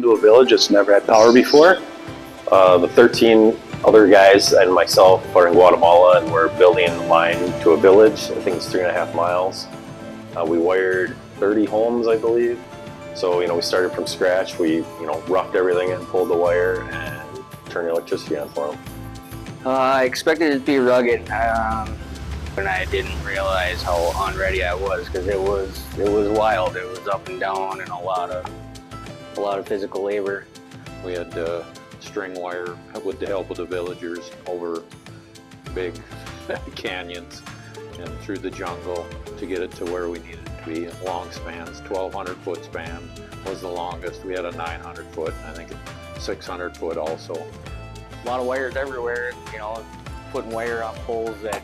into a village that's never had power before. The 13 other guys and myself are in Guatemala, and we're building a line to a village. I think it's 3.5 miles. We wired 30 homes, I believe. So, we started from scratch. We, roughed everything and pulled the wire and turned the electricity on for them. I expected it to be rugged, and I didn't realize how unready I was, because it was wild. It was up and down and a lot of physical labor. We had string wire with the help of the villagers over big canyons and through the jungle to get it to where we needed it to be. Long spans, 1,200-foot span was the longest. We had a 900-foot, I think 600-foot also. A lot of wires everywhere, putting wire on poles that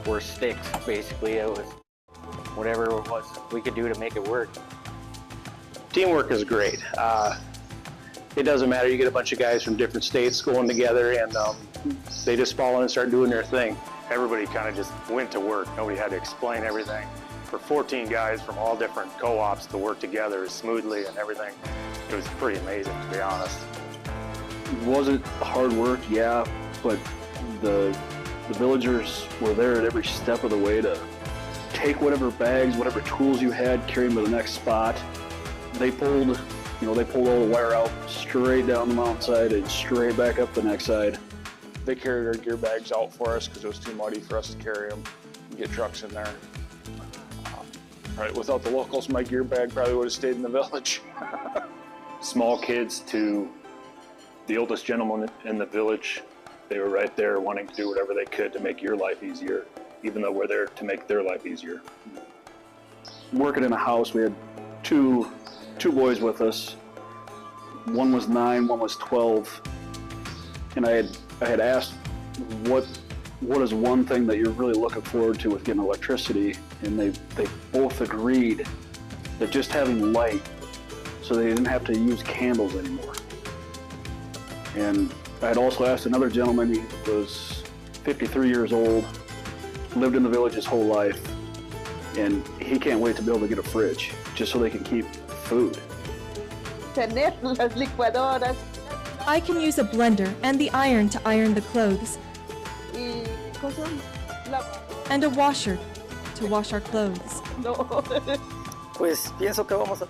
were sticks, basically. It was whatever it was we could do to make it work. Teamwork is great. It doesn't matter. You get a bunch of guys from different states going together, and they just fall in and start doing their thing. Everybody kind of just went to work. Nobody had to explain everything. For 14 guys from all different co-ops to work together smoothly and everything, it was pretty amazing, to be honest. Was it hard work? Yeah, but the villagers were there at every step of the way to take whatever bags, whatever tools you had, carry them to the next spot. They pulled all the wire out straight down the mountainside and straight back up the next side. They carried our gear bags out for us because it was too muddy for us to carry them and get trucks in there. Right, without the locals, my gear bag probably would have stayed in the village. Small kids to the oldest gentleman in the village, they were right there wanting to do whatever they could to make your life easier, even though we're there to make their life easier. Working in a house, we had two boys with us. One was 9, one was 12, and I had asked, what is one thing that you're really looking forward to with getting electricity? And they both agreed that just having light, so they didn't have to use candles anymore. And I had also asked another gentleman, he was 53 years old, lived in the village his whole life, and he can't wait to be able to get a fridge, just so they can keep food. I can use a blender and the iron to iron the clothes, and a washer to wash our clothes.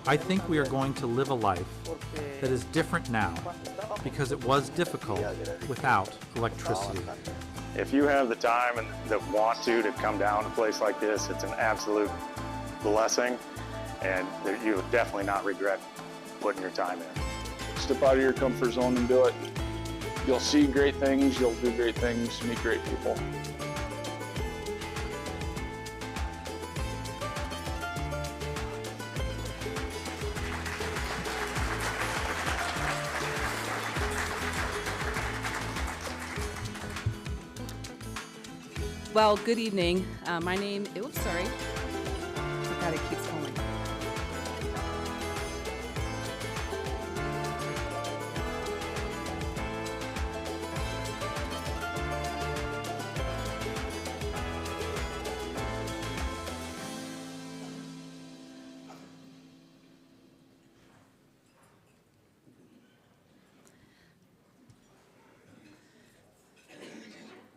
I think we are going to live a life that is different now because it was difficult without electricity. If you have the time and that want to come down to a place like this, it's an absolute blessing, and you will definitely not regret putting your time in. Step out of your comfort zone and do it. You'll see great things, you'll do great things, meet great people. Well, good evening. My name, sorry. Forgot it keeps going.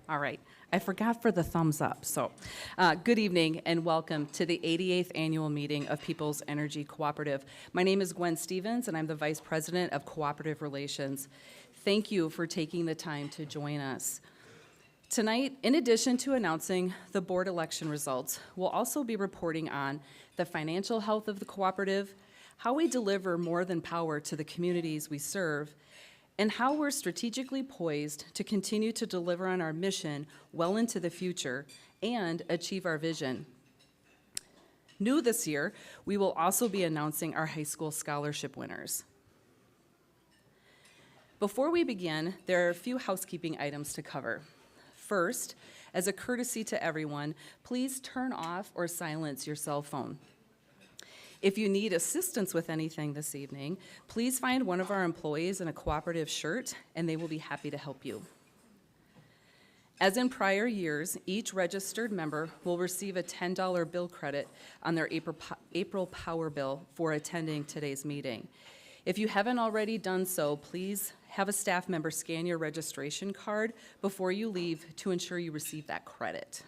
All right. I forgot for the thumbs up. So, good evening and welcome to the 88th Annual Meeting of People's Energy Cooperative. My name is Gwen Stevens and I'm the Vice President of Cooperative Relations. Thank you for taking the time to join us. Tonight, in addition to announcing the board election results, we'll also be reporting on the financial health of the cooperative, how we deliver more than power to the communities we serve, and how we're strategically poised to continue to deliver on our mission well into the future and achieve our vision. New this year, we will also be announcing our high school scholarship winners. Before we begin, there are a few housekeeping items to cover. First, as a courtesy to everyone, please turn off or silence your cell phone. If you need assistance with anything this evening, please find one of our employees in a cooperative shirt, and they will be happy to help you. As in prior years, each registered member will receive a $10 bill credit on their April power bill for attending today's meeting. If you haven't already done so, please have a staff member scan your registration card before you leave to ensure you receive that credit.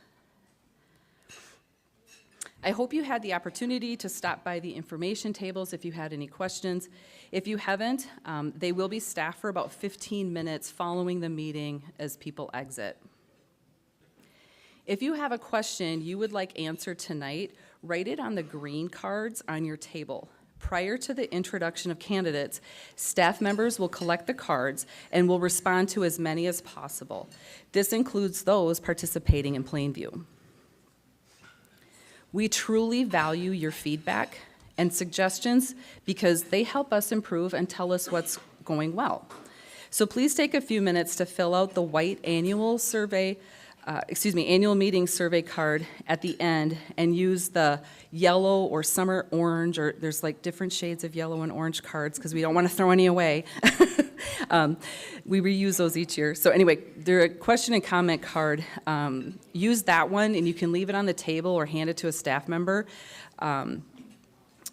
I hope you had the opportunity to stop by the information tables if you had any questions. If you haven't, they will be staffed for about 15 minutes following the meeting as people exit. If you have a question you would like answered tonight, write it on the green cards on your table. Prior to the introduction of candidates, staff members will collect the cards and will respond to as many as possible. This includes those participating in Plainview. We truly value your feedback and suggestions because they help us improve and tell us what's going well. So please take a few minutes to fill out the white annual meeting survey card at the end and use the yellow or summer orange, or there's like different shades of yellow and orange cards because we don't want to throw any away. We reuse those each year. So anyway, they're a question and comment card. Use that one and you can leave it on the table or hand it to a staff member.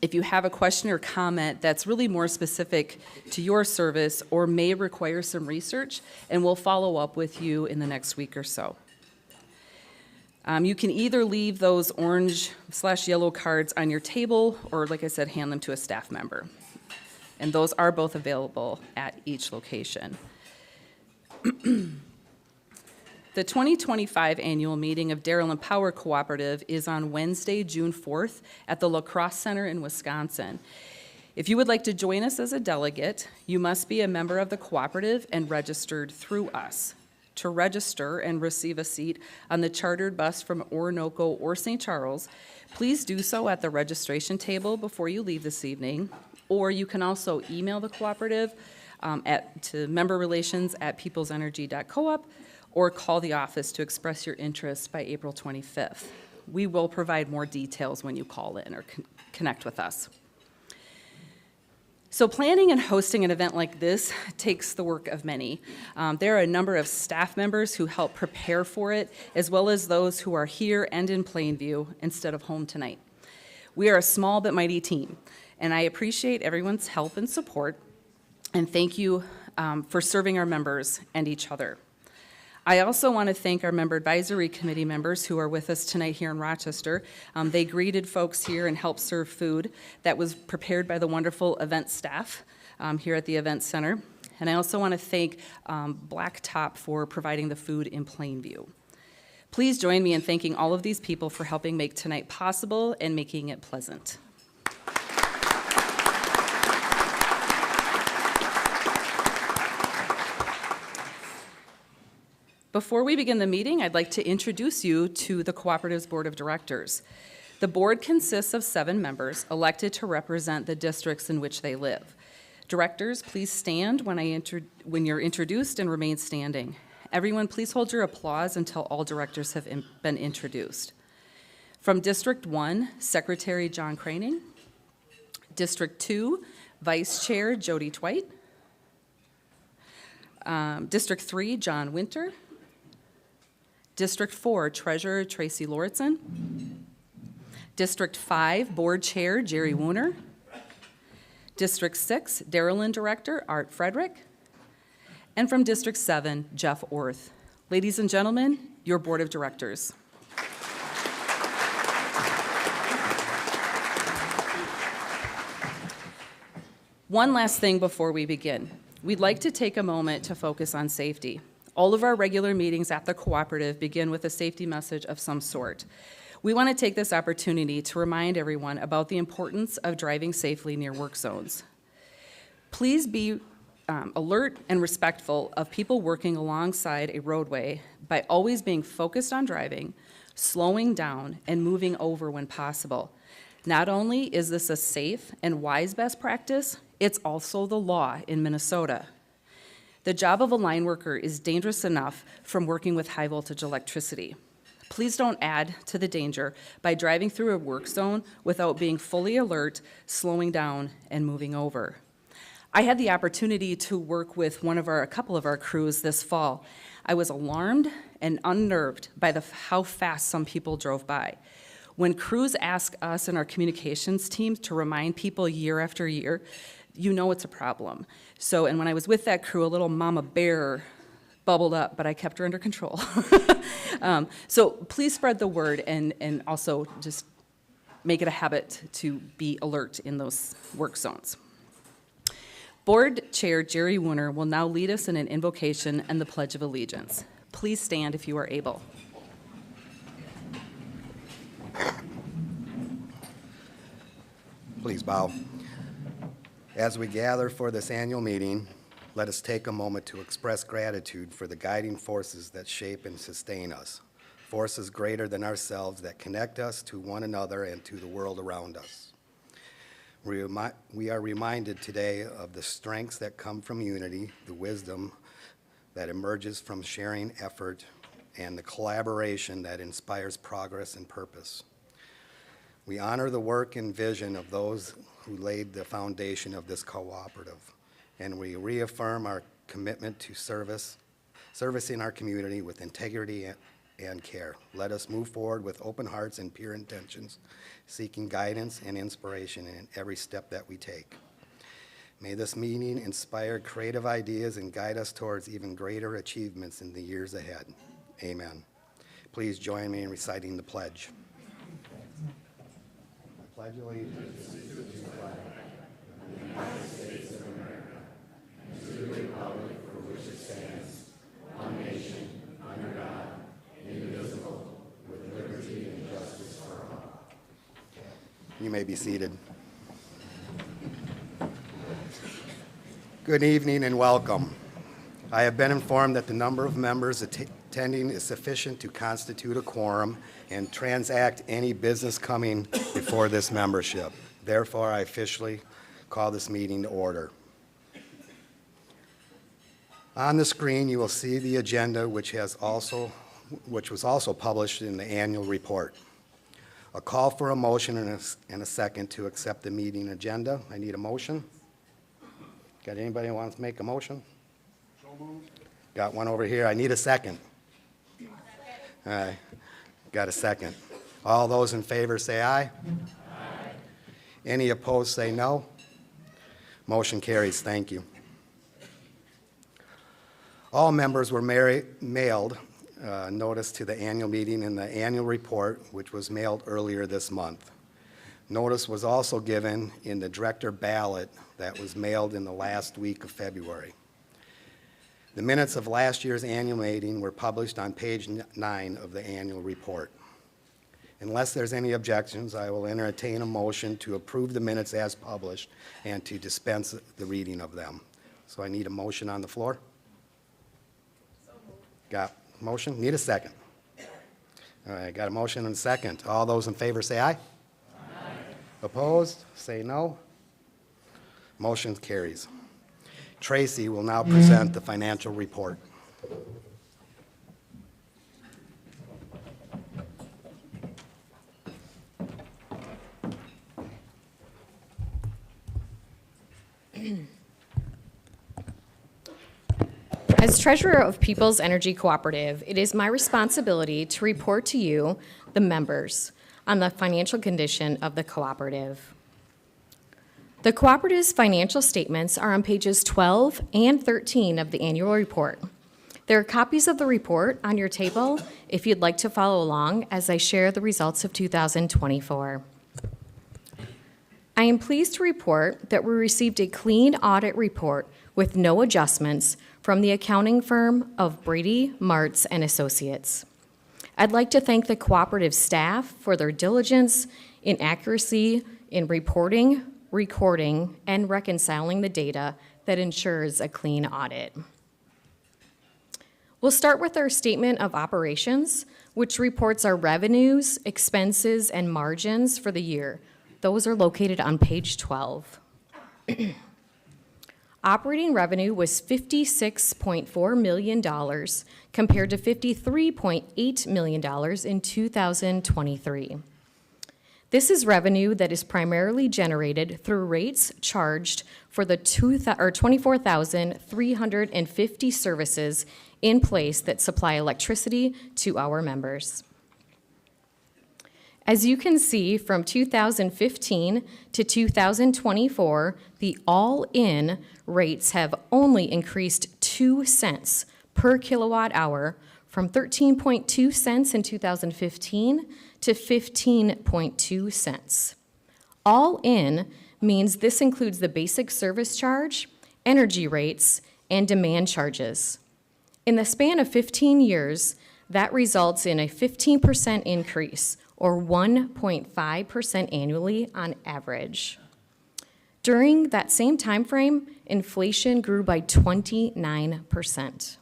If you have a question or comment that's really more specific to your service or may require some research, and we'll follow up with you in the next week or so. You can either leave those orange/yellow cards on your table or, like I said, hand them to a staff member. And those are both available at each location. The 2025 annual meeting of Darrell and Power Cooperative is on Wednesday, June 4th at the La Crosse Center in Wisconsin. If you would like to join us as a delegate, you must be a member of the cooperative and registered through us. To register and receive a seat on the chartered bus from Orinoco or St. Charles, please do so at the registration table before you leave this evening, or you can also email the cooperative to memberrelations@peoplesenergy.coop or call the office to express your interest by April 25th. We will provide more details when you call in or connect with us. So planning and hosting an event like this takes the work of many. There are a number of staff members who help prepare for it, as well as those who are here and in Plainview instead of home tonight. We are a small but mighty team, and I appreciate everyone's help and support, and thank you for serving our members and each other. I also want to thank our member advisory committee members who are with us tonight here in Rochester. They greeted folks here and helped serve food that was prepared by the wonderful event staff here at the event center. And I also want to thank Blacktop for providing the food in Plainview. Please join me in thanking all of these people for helping make tonight possible and making it pleasant. Before we begin the meeting, I'd like to introduce you to the Cooperative's Board of Directors. The board consists of 7 members elected to represent the districts in which they live. Directors, please stand when you're introduced and remain standing. Everyone, please hold your applause until all directors have been introduced. From District 1, Secretary John Craning. District 2, Vice Chair Jody Twite. District 3, John Winter. District 4, Treasurer Tracy Lauritsen. District 5, Board Chair Jerry Wooner. District 6, Darrell Director Art Frederick. And from District 7, Jeff Orth. Ladies and gentlemen, your Board of Directors. One last thing before we begin. We'd like to take a moment to focus on safety. All of our regular meetings at the cooperative begin with a safety message of some sort. We want to take this opportunity to remind everyone about the importance of driving safely near work zones. Please be alert and respectful of people working alongside a roadway by always being focused on driving, slowing down, and moving over when possible. Not only is this a safe and wise best practice, it's also the law in Minnesota. The job of a line worker is dangerous enough from working with high voltage electricity. Please don't add to the danger by driving through a work zone without being fully alert, slowing down, and moving over. I had the opportunity to work with a couple of our crews this fall. I was alarmed and unnerved by how fast some people drove by. When crews ask us and our communications team to remind people year after year you know it's a problem. So, and when I was with that crew, a little mama bear bubbled up, but I kept her under control. So please spread the word and also just make it a habit to be alert in those work zones. Board Chair Jerry Wooner will now lead us in an invocation and the Pledge of Allegiance. Please stand if you are able. Please bow. As we gather for this annual meeting, let us take a moment to express gratitude for the guiding forces that shape and sustain us, forces greater than ourselves that connect us to one another and to the world around us. We are reminded today of the strengths that come from unity, the wisdom that emerges from sharing effort, and the collaboration that inspires progress and purpose. We honor the work and vision of those who laid the foundation of this cooperative, and we reaffirm our commitment to servicing our community with integrity and care. Let us move forward with open hearts and pure intentions, seeking guidance and inspiration in every step that we take. May this meeting inspire creative ideas and guide us towards even greater achievements in the years ahead. Amen. Please join me in reciting the pledge. I pledge allegiance to the flag of the United States of America and to the republic for which it stands, one nation, under God, indivisible, with liberty and justice for all. You may be seated. Good evening and welcome. I have been informed that the number of members attending is sufficient to constitute a quorum and transact any business coming before this membership. Therefore, I officially call this meeting to order. On the screen, you will see the agenda, which was also published in the annual report. A call for a motion and a second to accept the meeting agenda. I need a motion. Got anybody who wants to make a motion? So moved. Got one over here. I need a second. All right. Got a second. All those in favor say aye. Aye. Any opposed say no. Motion carries. Thank you. All members were mailed notice to the annual meeting in the annual report, which was mailed earlier this month. Notice was also given in the director ballot that was mailed in the last week of February. The minutes of last year's annual meeting were published on page 9 of the annual report. Unless there's any objections, I will entertain a motion to approve the minutes as published and to dispense the reading of them. So I need a motion on the floor. So moved. Got a motion? Need a second. All right, got a motion and a second. All those in favor say aye. Aye. Opposed? Say no. Motion carries. Tracy will now present the financial report. As treasurer of People's Energy Cooperative, it is my responsibility to report to you, the members, on the financial condition of the cooperative. The cooperative's financial statements are on pages 12 and 13 of the annual report. There are copies of the report on your table if you'd like to follow along as I share the results of 2024. I am pleased to report that we received a clean audit report with no adjustments from the accounting firm of Brady, Martz, and Associates. I'd like to thank the cooperative staff for their diligence in accuracy in reporting, recording, and reconciling the data that ensures a clean audit. We'll start with our statement of operations, which reports our revenues, expenses, and margins for the year. Those are located on page 12. Operating revenue was $56.4 million compared to $53.8 million in 2023. This is revenue that is primarily generated through rates charged for the 24,350 services in place that supply electricity to our members. As you can see, from 2015 to 2024, the all-in rates have only increased 2 cents per kilowatt hour, from 13.2 cents in 2015 to 15.2 cents. All in means this includes the basic service charge, energy rates, and demand charges. In the span of 15 years, that results in a 15% increase, or 1.5% annually on average. During that same time frame, inflation grew by 29%.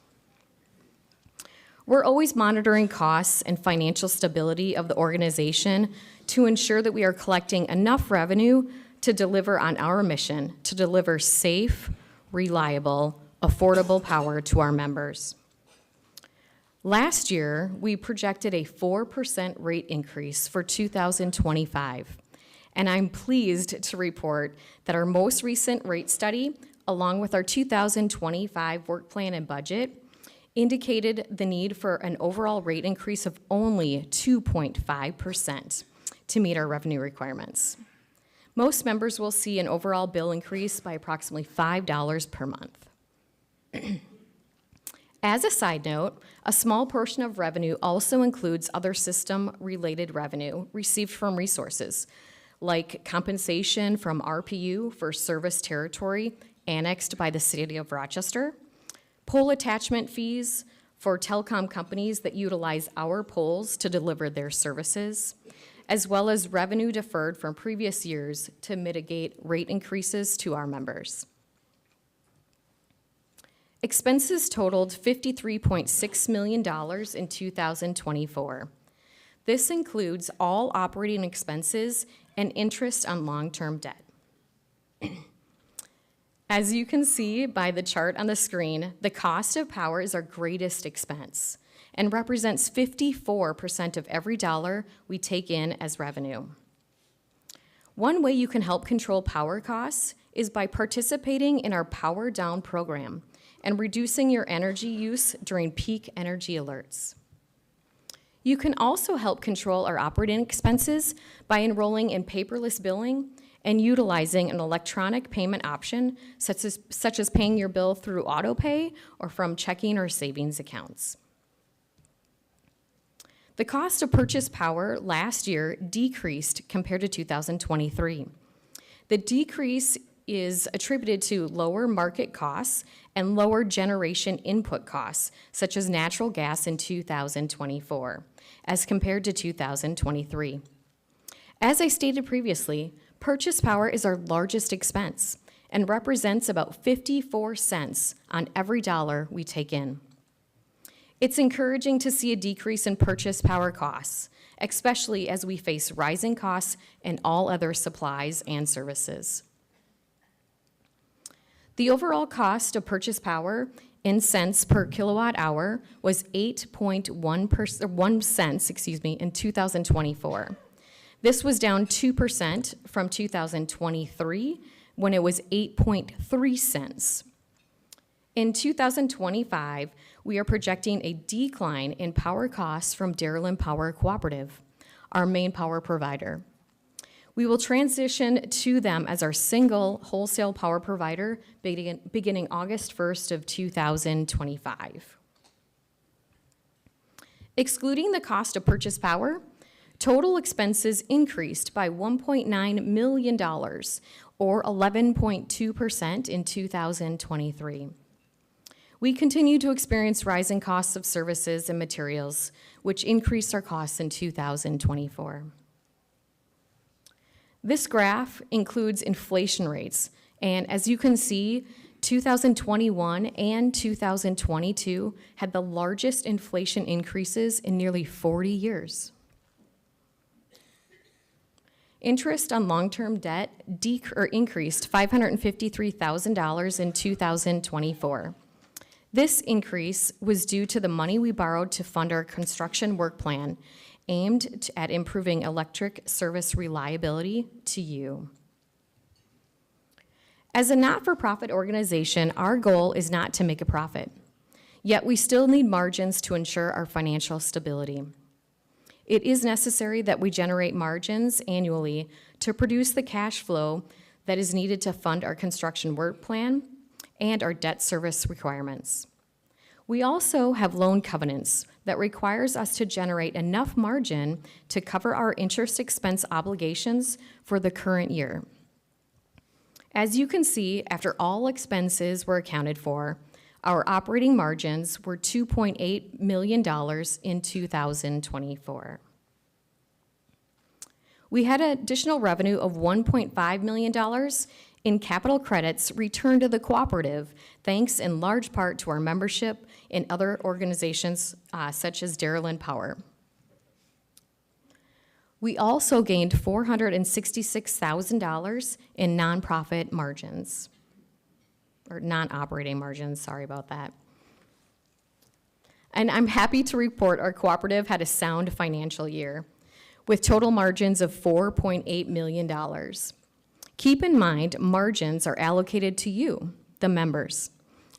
We're always monitoring costs and financial stability of the organization to ensure that we are collecting enough revenue to deliver on our mission, to deliver safe, reliable, affordable power to our members. Last year, we projected a 4% rate increase for 2025, and I'm pleased to report that our most recent rate study, along with our 2025 work plan and budget, indicated the need for an overall rate increase of only 2.5% to meet our revenue requirements. Most members will see an overall bill increase by approximately $5 per month. As a side note, a small portion of revenue also includes other system-related revenue received from resources, like compensation from RPU for service territory annexed by the City of Rochester, pole attachment fees for telecom companies that utilize our poles to deliver their services, as well as revenue deferred from previous years to mitigate rate increases to our members. Expenses totaled $53.6 million in 2024. This includes all operating expenses and interest on long-term debt. As you can see by the chart on the screen, the cost of power is our greatest expense and represents 54% of every dollar we take in as revenue. One way you can help control power costs is by participating in our Power Down program and reducing your energy use during peak energy alerts. You can also help control our operating expenses by enrolling in paperless billing and utilizing an electronic payment option, such as paying your bill through autopay or from checking or savings accounts. The cost of purchased power last year decreased compared to 2023. The decrease is attributed to lower market costs and lower generation input costs, such as natural gas in 2024, as compared to 2023. As I stated previously, purchase power is our largest expense and represents about 54 cents on every dollar we take in. It's encouraging to see a decrease in purchase power costs, especially as we face rising costs in all other supplies and services. The overall cost of purchase power in cents per kilowatt hour was 8.1 cents, in 2024. This was down 2% from 2023, when it was 8.3 cents. In 2025, we are projecting a decline in power costs from Dairyland Power Cooperative, our main power provider. We will transition to them as our single wholesale power provider beginning August 1st of 2025. Excluding the cost of purchase power, total expenses increased by $1.9 million, or 11.2% in 2023. We continue to experience rising costs of services and materials, which increased our costs in 2024. This graph includes inflation rates, and as you can see, 2021 and 2022 had the largest inflation increases in nearly 40 years. Interest on long-term debt increased $553,000 in 2024. This increase was due to the money we borrowed to fund our construction work plan aimed at improving electric service reliability to you. As a not-for-profit organization, our goal is not to make a profit, yet we still need margins to ensure our financial stability. It is necessary that we generate margins annually to produce the cash flow that is needed to fund our construction work plan and our debt service requirements. We also have loan covenants that requires us to generate enough margin to cover our interest expense obligations for the current year. As you can see, after all expenses were accounted for, our operating margins were $2.8 million in 2024. We had an additional revenue of $1.5 million in capital credits returned to the cooperative, thanks in large part to our membership in other organizations such as Darylyn Power. We also gained $466,000 in nonprofit margins, or non-operating margins, sorry about that. And I'm happy to report our cooperative had a sound financial year with total margins of $4.8 million. Keep in mind, margins are allocated to you, the members,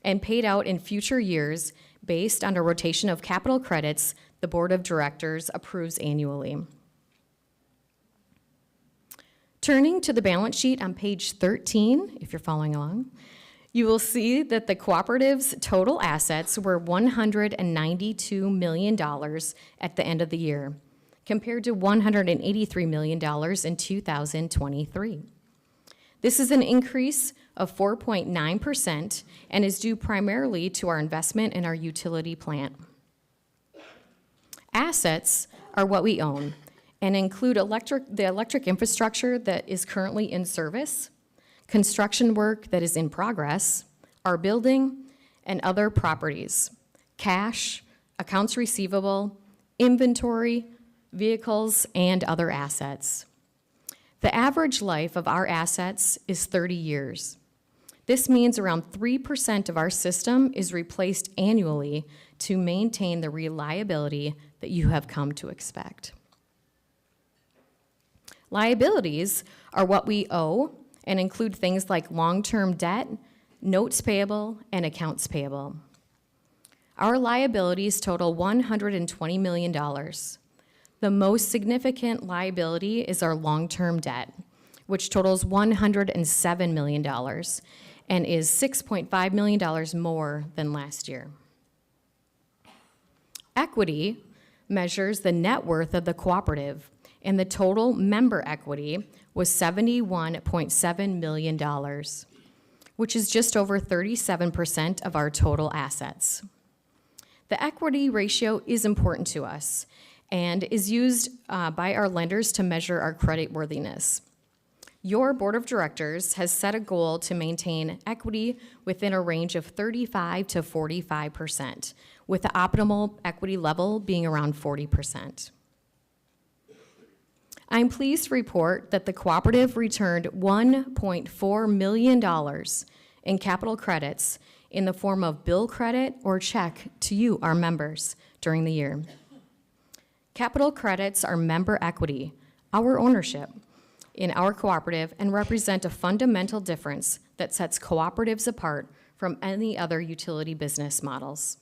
and paid out in future years based on a rotation of capital credits the Board of Directors approves annually. Turning to the balance sheet on page 13, if you're following along, you will see that the cooperative's total assets were $192 million at the end of the year, compared to $183 million in 2023. This is an increase of 4.9% and is due primarily to our investment in our utility plant. Assets are what we own and include the electric infrastructure that is currently in service, construction work that is in progress, our building, and other properties, cash, accounts receivable, inventory, vehicles, and other assets. The average life of our assets is 30 years. This means around 3% of our system is replaced annually to maintain the reliability that you have come to expect. Liabilities are what we owe and include things like long-term debt, notes payable, and accounts payable. Our liabilities total $120 million. The most significant liability is our long-term debt, which totals $107 million and is $6.5 million more than last year. Equity measures the net worth of the cooperative, and the total member equity was $71.7 million, which is just over 37% of our total assets. The equity ratio is important to us and is used by our lenders to measure our creditworthiness. Your board of directors has set a goal to maintain equity within a range of 35 to 45%, with the optimal equity level being around 40%. I'm pleased to report that the cooperative returned $1.4 million in capital credits in the form of bill credit or check to you, our members, during the year. Capital credits are member equity, our ownership, in our cooperative and represent a fundamental difference that sets cooperatives apart from any other utility business models.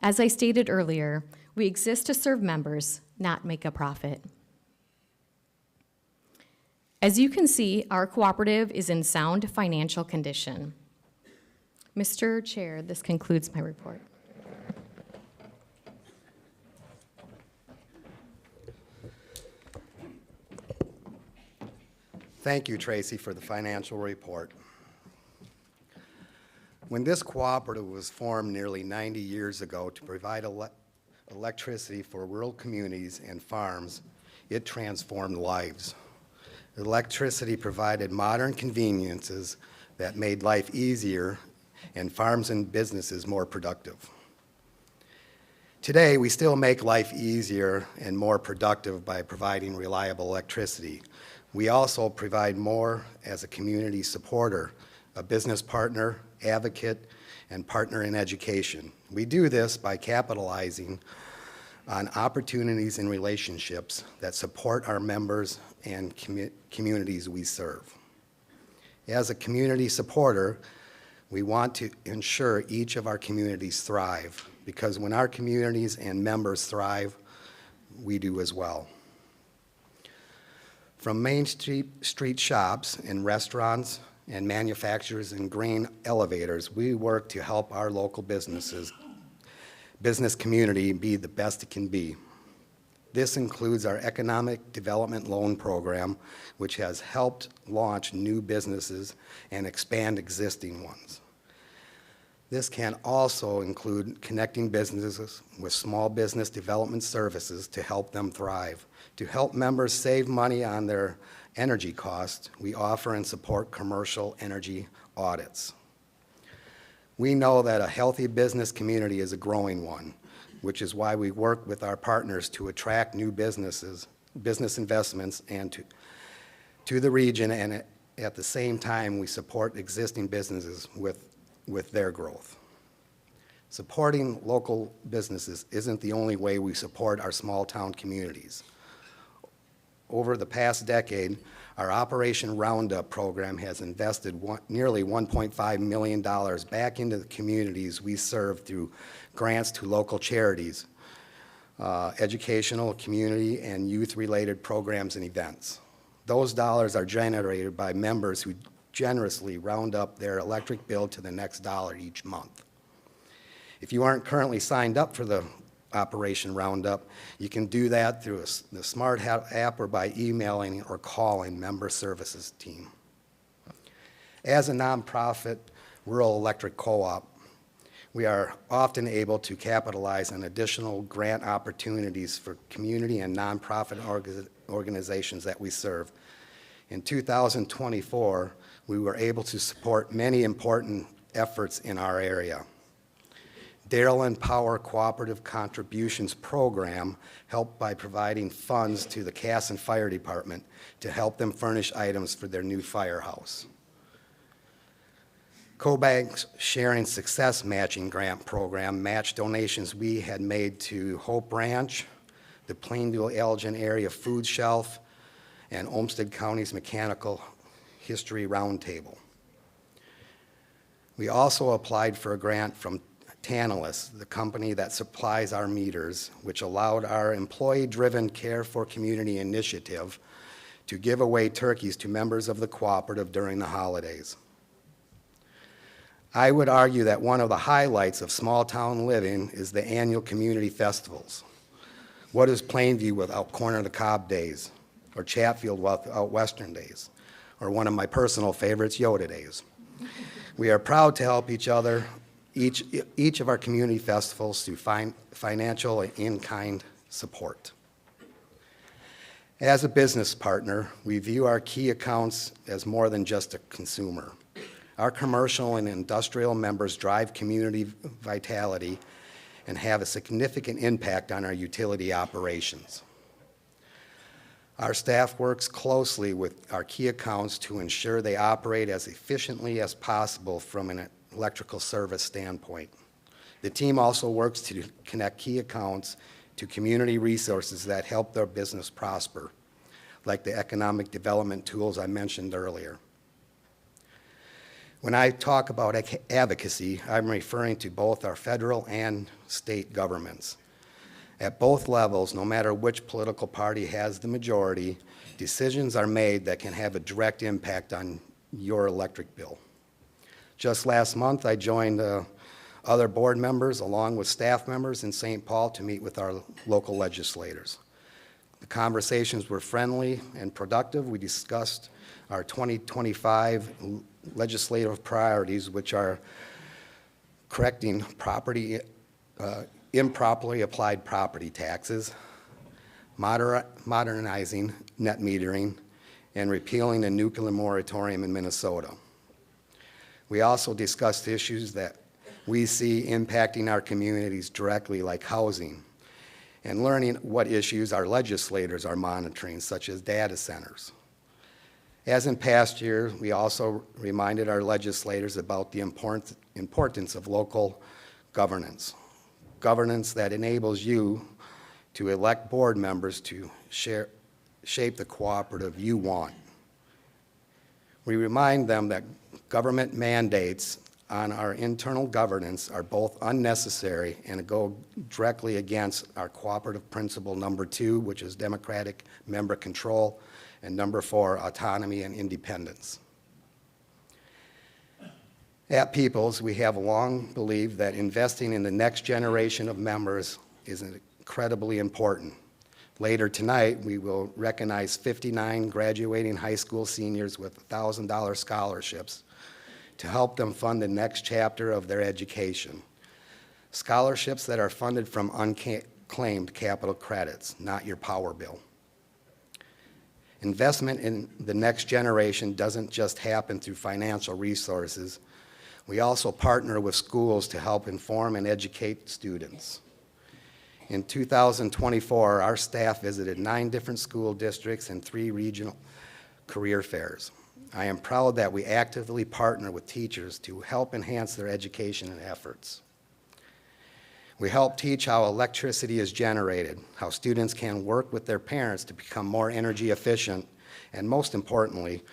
As I stated earlier, we exist to serve members, not make a profit. As you can see, our cooperative is in sound financial condition. Mr. Chair, this concludes my report. Thank you, Tracy, for the financial report. When this cooperative was formed nearly 90 years ago to provide electricity for rural communities and farms, it transformed lives. Electricity provided modern conveniences that made life easier and farms and businesses more productive. Today, we still make life easier and more productive by providing reliable electricity. We also provide more as a community supporter, a business partner, advocate, and partner in education. We do this by capitalizing on opportunities and relationships that support our members and communities we serve. As a community supporter, we want to ensure each of our communities thrive, because when our communities and members thrive, we do as well. From Main Street shops and restaurants and manufacturers and grain elevators, we work to help our local business community be the best it can be. This includes our Economic Development Loan Program, which has helped launch new businesses and expand existing ones. This can also include connecting businesses with small business development services to help them thrive. To help members save money on their energy costs, we offer and support commercial energy audits. We know that a healthy business community is a growing one, which is why we work with our partners to attract new business investments and to the region, and at the same time, we support existing businesses with their growth. Supporting local businesses isn't the only way we support our small town communities. Over the past decade, our Operation Roundup program has invested nearly $1.5 million back into the communities we serve through grants to local charities, educational, community, and youth-related programs and events. Those dollars are generated by members who generously round up their electric bill to the next dollar each month. If you aren't currently signed up for the Operation Roundup, you can do that through the Smart app or by emailing or calling Member Services team. As a nonprofit rural electric co-op, we are often able to capitalize on additional grant opportunities for community and nonprofit organizations that we serve. In 2024, we were able to support many important efforts in our area. Darrell and Power Cooperative Contributions Program helped by providing funds to the Casson Fire Department to help them furnish items for their new firehouse. CoBank's Sharing Success Matching Grant Program matched donations we had made to Hope Ranch, the Plainville-Elgin Area Food Shelf, and Olmsted County's Mechanical History Roundtable. We also applied for a grant from Tantalus, the company that supplies our meters, which allowed our employee-driven Care for Community initiative to give away turkeys to members of the cooperative during the holidays. I would argue that one of the highlights of small-town living is the annual community festivals. What is Plainview without Corner of the Cob Days, or Chatfield without Western Days, or one of my personal favorites, Yoda Days? We are proud to help each other, each of our community festivals through financial and in-kind support. As a business partner, we view our key accounts as more than just a consumer. Our commercial and industrial members drive community vitality and have a significant impact on our utility operations. Our staff works closely with our key accounts to ensure they operate as efficiently as possible from an electrical service standpoint. The team also works to connect key accounts to community resources that help their business prosper, like the economic development tools I mentioned earlier. When I talk about advocacy, I'm referring to both our federal and state governments. At both levels, no matter which political party has the majority, decisions are made that can have a direct impact on your electric bill. Just last month, I joined other board members along with staff members in St. Paul to meet with our local legislators. The conversations were friendly and productive. We discussed our 2025 legislative priorities, which are correcting improperly applied property taxes, modernizing net metering, and repealing the nuclear moratorium in Minnesota. We also discussed issues that we see impacting our communities directly, like housing, and learning what issues our legislators are monitoring, such as data centers. As in past years, we also reminded our legislators about the importance of local governance that enables you to elect board members to shape the cooperative you want. We remind them that government mandates on our internal governance are both unnecessary and go directly against our cooperative principle number 2, which is democratic member control, and number 4, autonomy and independence. At Peoples, we have long believed that investing in the next generation of members is incredibly important. Later tonight, we will recognize 59 graduating high school seniors with $1,000 scholarships to help them fund the next chapter of their education. Scholarships that are funded from unclaimed capital credits, not your power bill. Investment in the next generation doesn't just happen through financial resources. We also partner with schools to help inform and educate students. In 2024, our staff visited 9 different school districts and 3 regional career fairs. I am proud that we actively partner with teachers to help enhance their education and efforts. We help teach how electricity is generated, how students can work with their parents to become more energy efficient, and most importantly,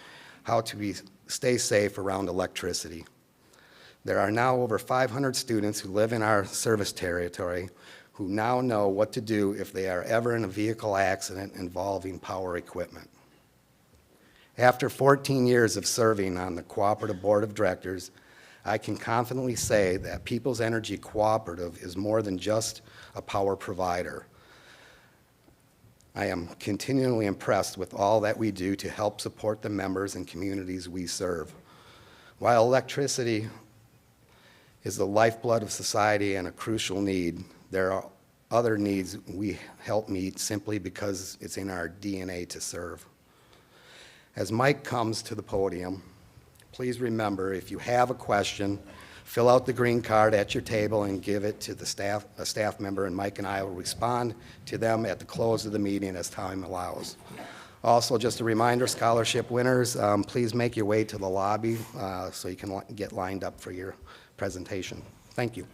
how to stay safe around electricity. There are now over 500 students who live in our service territory who now know what to do if they are ever in a vehicle accident involving power equipment. After 14 years of serving on the Cooperative Board of Directors, I can confidently say that Peoples Energy Cooperative is more than just a power provider. I am continually impressed with all that we do to help support the members and communities we serve. While electricity is the lifeblood of society and a crucial need, there are other needs we help meet simply because it's in our DNA to serve. As Mike comes to the podium, please remember, if you have a question, fill out the green card at your table and give it to a staff member, and Mike and I will respond to them at the close of the meeting as time allows. Also, just a reminder, scholarship winners, please make your way to the lobby so you can get lined up for your presentation. Thank you.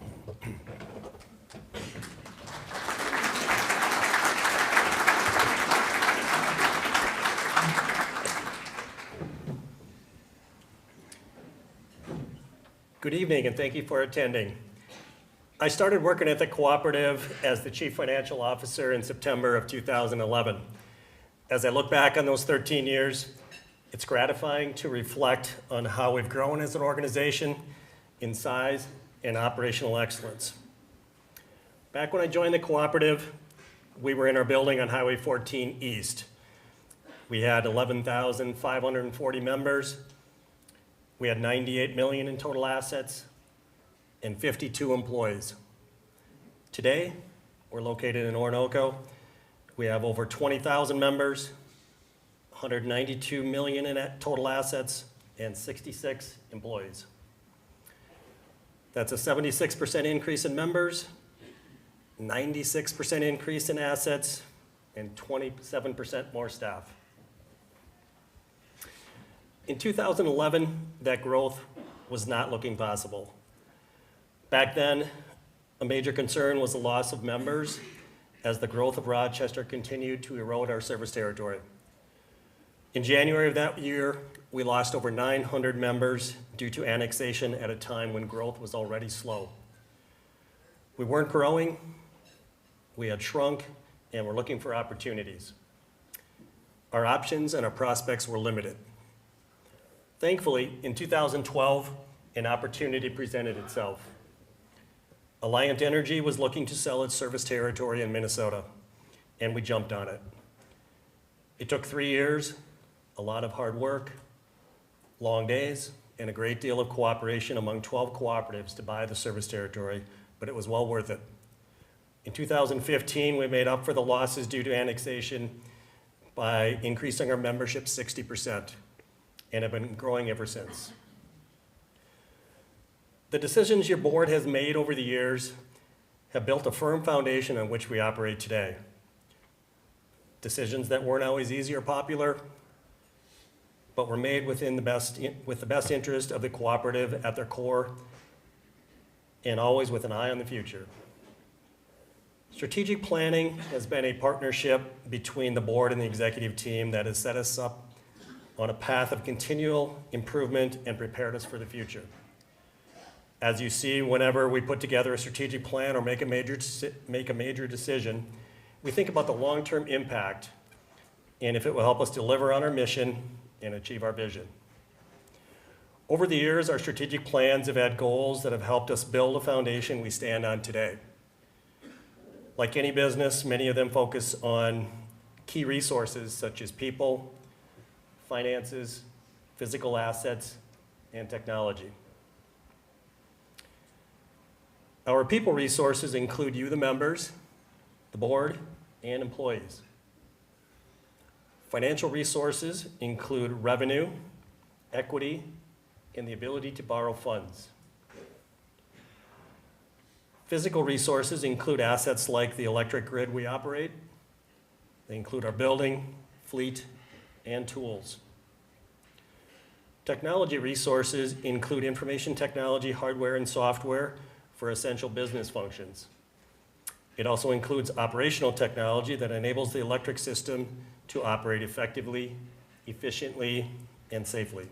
Good evening, and thank you for attending. I started working at the Cooperative as the Chief Financial Officer in September of 2011. As I look back on those 13 years, it's gratifying to reflect on how we've grown as an organization in size and operational excellence. Back when I joined the Cooperative, we were in our building on Highway 14 East. We had 11,540 members. We had 98 million in total assets and 52 employees. Today, we're located in Orinoco. We have over 20,000 members, 192 million in total assets, and 66 employees. That's a 76% increase in members, 96% increase in assets, and 27% more staff. In 2011, that growth was not looking possible. Back then, a major concern was the loss of members as the growth of Rochester continued to erode our service territory. In January of that year, we lost over 900 members due to annexation at a time when growth was already slow. We weren't growing, we had shrunk, and we're looking for opportunities. Our options and our prospects were limited. Thankfully, in 2012, an opportunity presented itself. Alliant Energy was looking to sell its service territory in Minnesota, and we jumped on it. It took 3 years, a lot of hard work, long days, and a great deal of cooperation among 12 cooperatives to buy the service territory, but it was well worth it. In 2015, we made up for the losses due to annexation by increasing our membership 60%, and have been growing ever since. The decisions your board has made over the years have built a firm foundation on which we operate today. Decisions that weren't always easy or popular, but were made with the best interest of the cooperative at their core, and always with an eye on the future. Strategic planning has been a partnership between the board and the executive team that has set us up on a path of continual improvement and prepared us for the future. As you see, whenever we put together a strategic plan or make a major decision, we think about the long-term impact and if it will help us deliver on our mission and achieve our vision. Over the years, our strategic plans have had goals that have helped us build a foundation we stand on today. Like any business, many of them focus on key resources such as people, finances, physical assets, and technology. Our people resources include you, the members, the board, and employees. Financial resources include revenue, equity, and the ability to borrow funds. Physical resources include assets like the electric grid we operate. They include our building, fleet, and tools. Technology resources include information technology, hardware, and software for essential business functions. It also includes operational technology that enables the electric system to operate effectively, efficiently, and safely.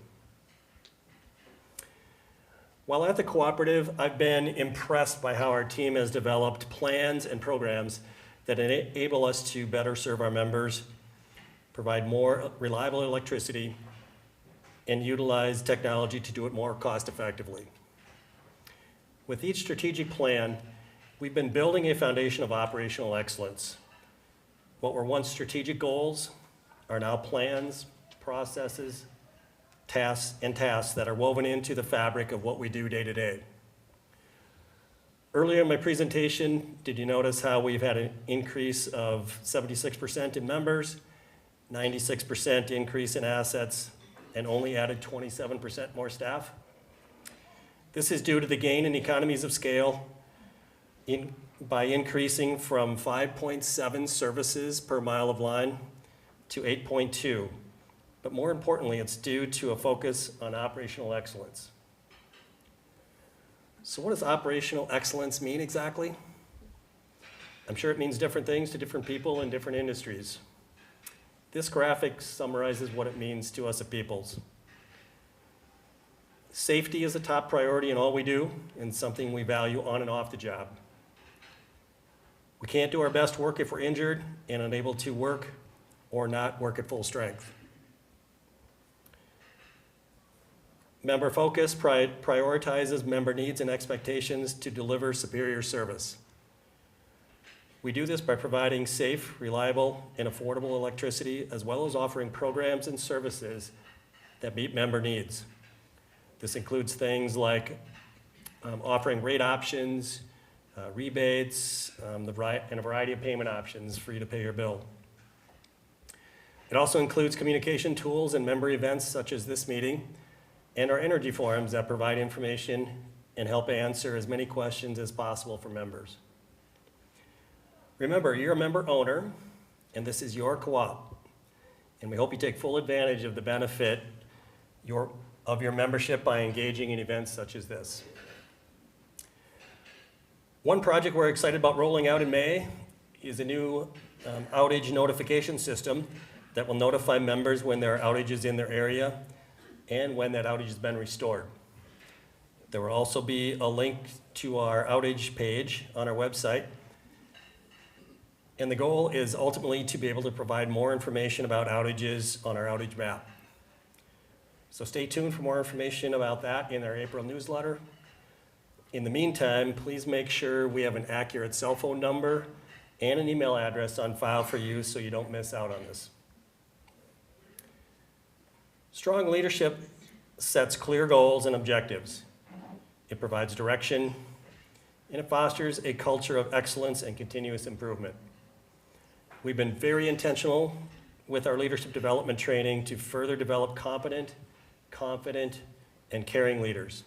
While at the Cooperative, I've been impressed by how our team has developed plans and programs that enable us to better serve our members, provide more reliable electricity, and utilize technology to do it more cost effectively. With each strategic plan, we've been building a foundation of operational excellence. What were once strategic goals are now plans, processes, tasks that are woven into the fabric of what we do day to day. Earlier in my presentation, did you notice how we've had an increase of 76% in members, 96% increase in assets, and only added 27% more staff? This is due to the gain in economies of scale by increasing from 5.7 services per mile of line to 8.2. But more importantly, it's due to a focus on operational excellence. So what does operational excellence mean exactly? I'm sure it means different things to different people in different industries. This graphic summarizes what it means to us at Peoples. Safety is a top priority in all we do and something we value on and off the job. We can't do our best work if we're injured and unable to work or not work at full strength. Member focus prioritizes member needs and expectations to deliver superior service. We do this by providing safe, reliable, and affordable electricity, as well as offering programs and services that meet member needs. This includes things like offering rate options, rebates, and a variety of payment options for you to pay your bill. It also includes communication tools and member events such as this meeting, and our energy forums that provide information and help answer as many questions as possible for members. Remember, you're a member owner, and this is your co-op, and we hope you take full advantage of the benefit of your membership by engaging in events such as this. One project we're excited about rolling out in May is a new outage notification system that will notify members when there are outages in their area and when that outage has been restored. There will also be a link to our outage page on our website. And the goal is ultimately to be able to provide more information about outages on our outage map. So stay tuned for more information about that in our April newsletter. In the meantime, please make sure we have an accurate cell phone number and an email address on file for you so you don't miss out on this. Strong leadership sets clear goals and objectives. It provides direction, and it fosters a culture of excellence and continuous improvement. We've been very intentional with our leadership development training to further develop competent, confident, and caring leaders.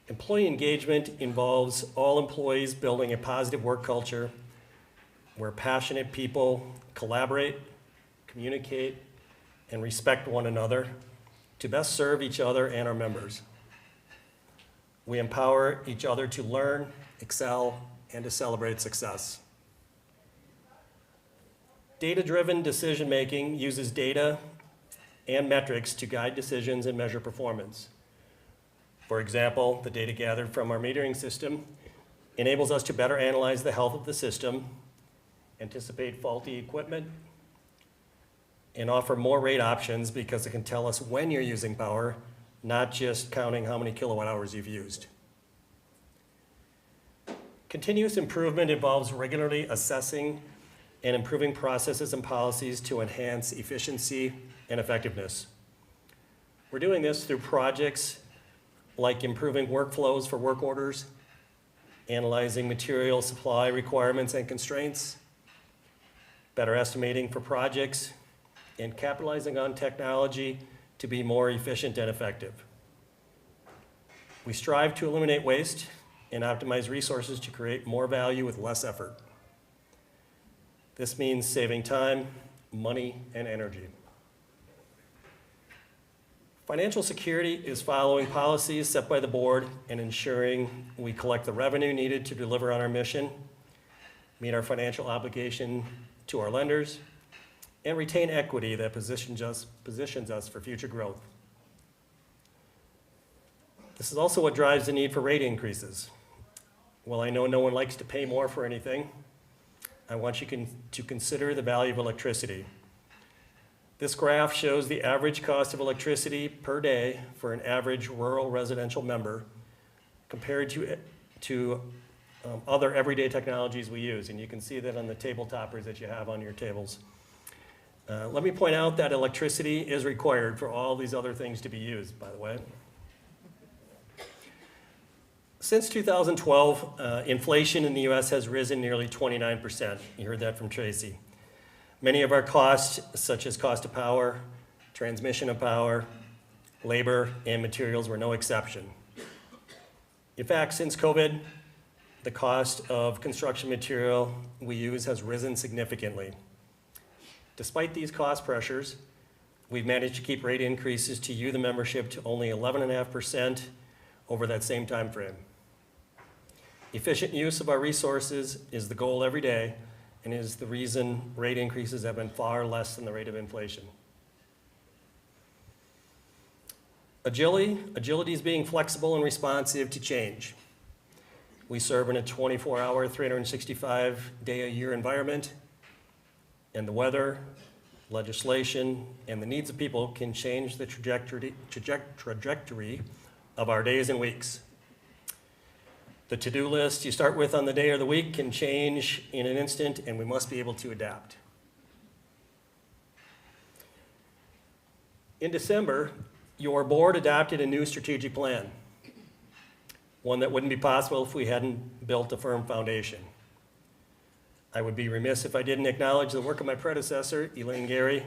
Employee engagement involves all employees building a positive work culture where passionate people collaborate, communicate, and respect one another to best serve each other and our members. We empower each other to learn, excel, and to celebrate success. Data-driven decision-making uses data and metrics to guide decisions and measure performance. For example, the data gathered from our metering system enables us to better analyze the health of the system, anticipate faulty equipment, and offer more rate options because it can tell us when you're using power, not just counting how many kilowatt hours you've used. Continuous improvement involves regularly assessing and improving processes and policies to enhance efficiency and effectiveness. We're doing this through projects like improving workflows for work orders, analyzing material supply requirements and constraints, better estimating for projects, and capitalizing on technology to be more efficient and effective. We strive to eliminate waste and optimize resources to create more value with less effort. This means saving time, money, and energy. Financial security is following policies set by the board and ensuring we collect the revenue needed to deliver on our mission, meet our financial obligation to our lenders, and retain equity that positions us for future growth. This is also what drives the need for rate increases. While I know no one likes to pay more for anything, I want you to consider the value of electricity. This graph shows the average cost of electricity per day for an average rural residential member compared to other everyday technologies we use. And you can see that on the table toppers that you have on your tables. Let me point out that electricity is required for all these other things to be used, by the way. Since 2012, inflation in the US has risen nearly 29%. You heard that from Tracy. Many of our costs, such as cost of power, transmission of power, labor, and materials were no exception. In fact, since COVID, the cost of construction material we use has risen significantly. Despite these cost pressures, we've managed to keep rate increases to you, the membership, to only 11.5% over that same time frame. Efficient use of our resources is the goal every day and is the reason rate increases have been far less than the rate of inflation. Agility is being flexible and responsive to change. We serve in a 24-hour, 365-day-a-year environment, and the weather, legislation, and the needs of people can change the trajectory of our days and weeks. The to-do list you start with on the day or the week can change in an instant, and we must be able to adapt. In December, your board adopted a new strategic plan, one that wouldn't be possible if we hadn't built a firm foundation. I would be remiss if I didn't acknowledge the work of my predecessor, Elaine Gary,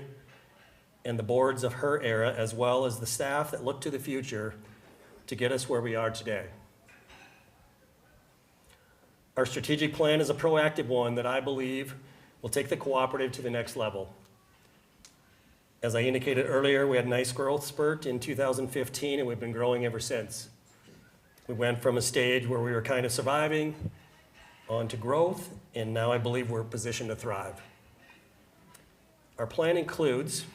and the boards of her era, as well as the staff that looked to the future to get us where we are today. Our strategic plan is a proactive one that I believe will take the cooperative to the next level. As I indicated earlier, we had a nice growth spurt in 2015, and we've been growing ever since. We went from a stage where we were kind of surviving on to growth, and now I believe we're positioned to thrive. Our plan includes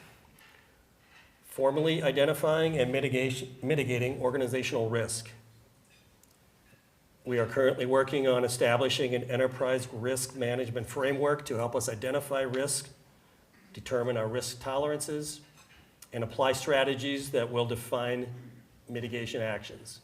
formally identifying and mitigating organizational risk. We are currently working on establishing an enterprise risk management framework to help us identify risk, determine our risk tolerances, and apply strategies that will define mitigation actions.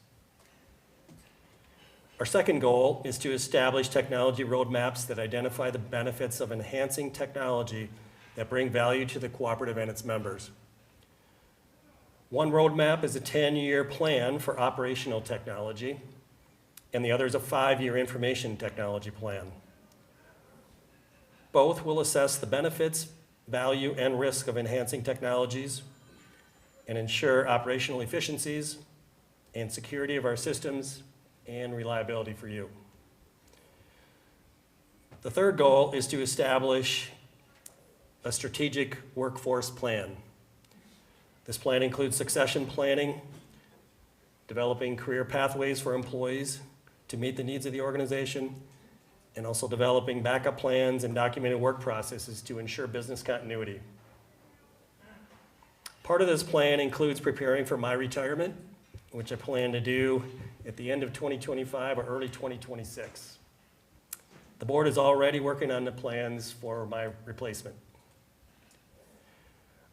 Our second goal is to establish technology roadmaps that identify the benefits of enhancing technology that bring value to the cooperative and its members. One roadmap is a 10-year plan for operational technology, and the other is a 5-year information technology plan. Both will assess the benefits, value, and risk of enhancing technologies and ensure operational efficiencies and security of our systems and reliability for you. The third goal is to establish a strategic workforce plan. This plan includes succession planning, developing career pathways for employees to meet the needs of the organization, and also developing backup plans and documented work processes to ensure business continuity. Part of this plan includes preparing for my retirement which I plan to do at the end of 2025 or early 2026. The board is already working on the plans for my replacement.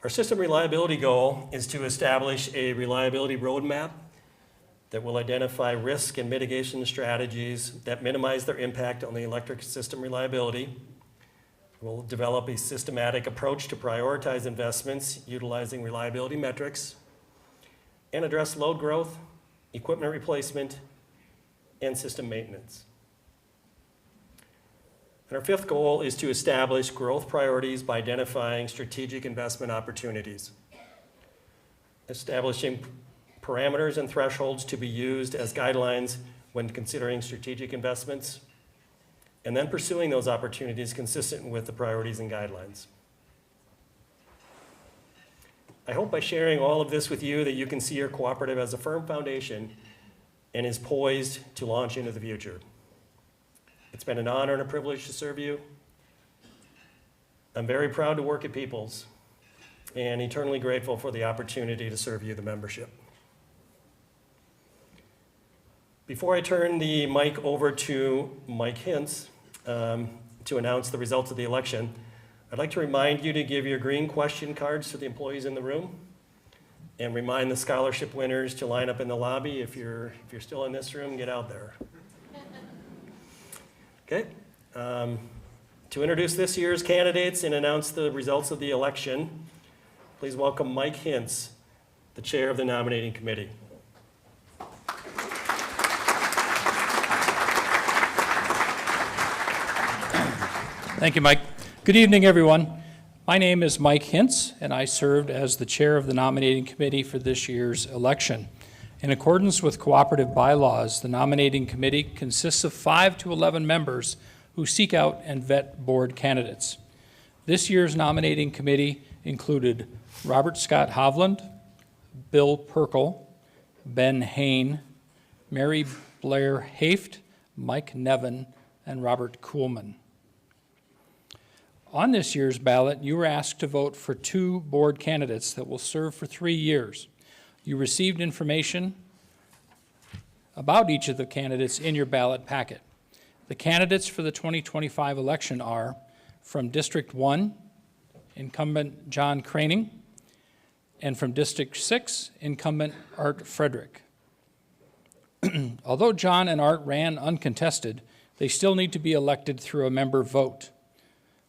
Our system reliability goal is to establish a reliability roadmap that will identify risk and mitigation strategies that minimize their impact on the electric system reliability. We'll develop a systematic approach to prioritize investments utilizing reliability metrics and address load growth, equipment replacement, and system maintenance. And our fifth goal is to establish growth priorities by identifying strategic investment opportunities, establishing parameters and thresholds to be used as guidelines when considering strategic investments, and then pursuing those opportunities consistent with the priorities and guidelines. I hope by sharing all of this with you that you can see your cooperative as a firm foundation and is poised to launch into the future. It's been an honor and a privilege to serve you. I'm very proud to work at Peoples and eternally grateful for the opportunity to serve you, the membership. Before I turn the mic over to Mike Hintz to announce the results of the election, I'd like to remind you to give your green question cards to the employees in the room and remind the scholarship winners to line up in the lobby. If you're still in this room, get out there. Okay. To introduce this year's candidates and announce the results of the election, please welcome Mike Hintz, the chair of the nominating committee. Thank you, Mike. Good evening, everyone. My name is Mike Hintz, and I served as the chair of the nominating committee for this year's election. In accordance with cooperative bylaws, the nominating committee consists of 5 to 11 members who seek out and vet board candidates. This year's nominating committee included Robert Scott Hovland, Bill Perkle, Ben Hain, Mary Blair Haft, Mike Nevin, and Robert Kuhlman. On this year's ballot, you were asked to vote for 2 board candidates that will serve for 3 years. You received information about each of the candidates in your ballot packet. The candidates for the 2025 election are from District 1, incumbent John Craning, and from District 6, incumbent Art Frederick. Although John and Art ran uncontested, they still need to be elected through a member vote.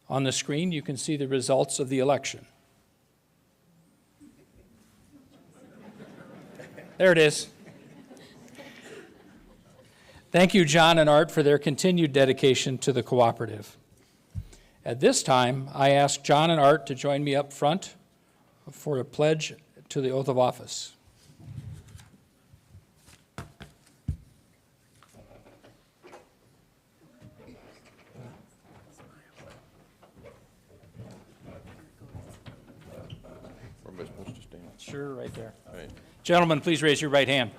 On the screen, you can see the results of the election. There it is. Thank you, John and Art, for their continued dedication to the cooperative. At this time, I ask John and Art to join me up front for a pledge to the oath of office. Sure, right there. Right. Gentlemen, please raise your right hand.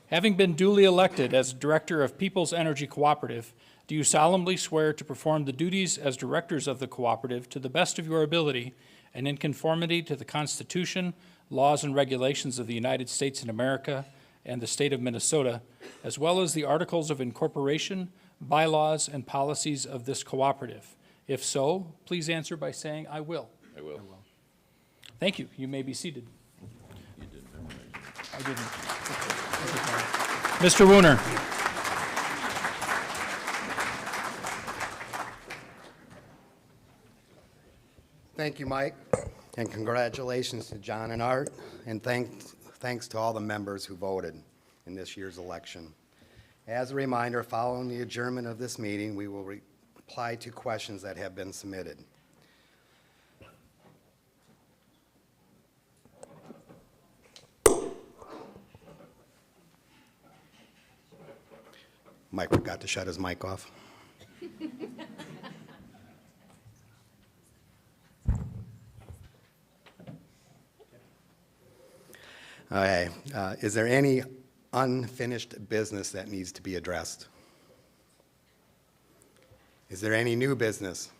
Having been duly elected as Director of Peoples Energy Cooperative, do you solemnly swear to perform the duties as directors of the cooperative to the best of your ability and in conformity to the Constitution, laws and regulations of the United States of America and the state of Minnesota, as well as the articles of incorporation, bylaws, and policies of this cooperative? If so, please answer by saying, I will. I will. Thank you. You may be seated. You didn't memorize it. I didn't. Mr. Wooner. Thank you, Mike, and congratulations to John and Art, and thanks to all the members who voted in this year's election. As a reminder, following the adjournment of this meeting, we will reply to questions that have been submitted. Mike forgot to shut his mic off. Okay, is there any unfinished business that needs to be addressed? Is there any new business?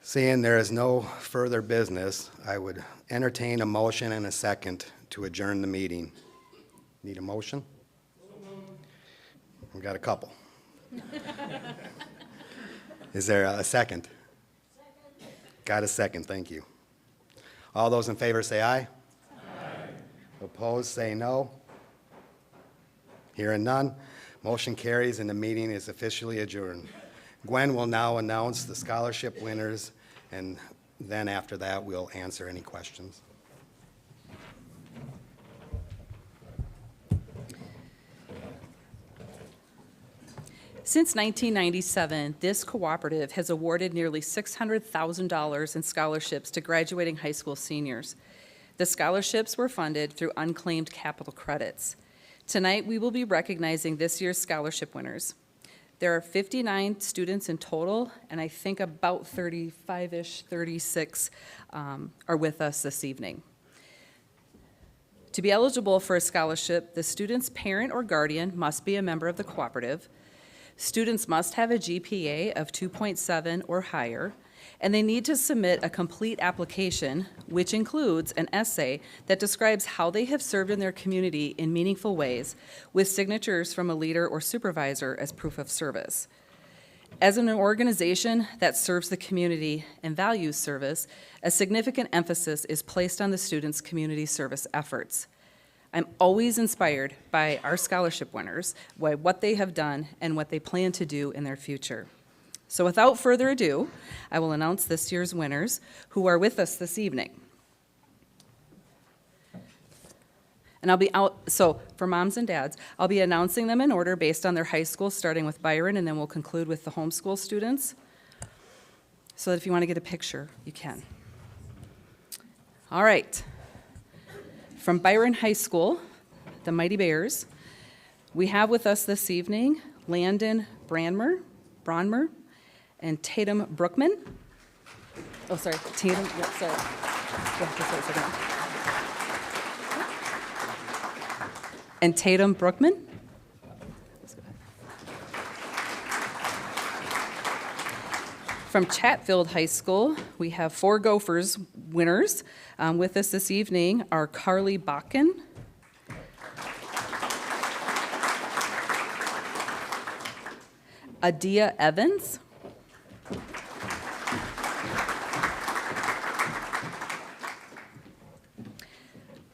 Seeing there is no further business, I would entertain a motion and a second to adjourn the meeting. Need a motion? We've got a couple. Is there a second? Got a second, thank you. All those in favor say aye. Aye. Opposed, say no. Hearing none, motion carries and the meeting is officially adjourned. Gwen will now announce the scholarship winners, and then after that, we'll answer any questions. Since 1997, this cooperative has awarded nearly $600,000 in scholarships to graduating high school seniors. The scholarships were funded through unclaimed capital credits. Tonight, we will be recognizing this year's scholarship winners. There are 59 students in total, and I think about 35-ish, 36 are with us this evening. To be eligible for a scholarship, the student's parent or guardian must be a member of the cooperative. Students must have a GPA of 2.7 or higher, and they need to submit a complete application, which includes an essay that describes how they have served in their community in meaningful ways, with signatures from a leader or supervisor as proof of service. As an organization that serves the community and values service, a significant emphasis is placed on the students' community service efforts. I'm always inspired by our scholarship winners, by what they have done and what they plan to do in their future. So without further ado, I will announce this year's winners who are with us this evening. And I'll be out, so for moms and dads, I'll be announcing them in order based on their high school, starting with Byron, and then we'll conclude with the homeschool students. So that if you want to get a picture, you can. All right. From Byron High School, the Mighty Bears, we have with us this evening Landon Branmer, and Tatum Brookman. Oh, sorry, Tatum, yeah, sorry. Yeah, just wait a second. And Tatum Brookman. From Chatfield High School, we have 4 Gophers winners. With us this evening are Carly Bakken, Adia Evans,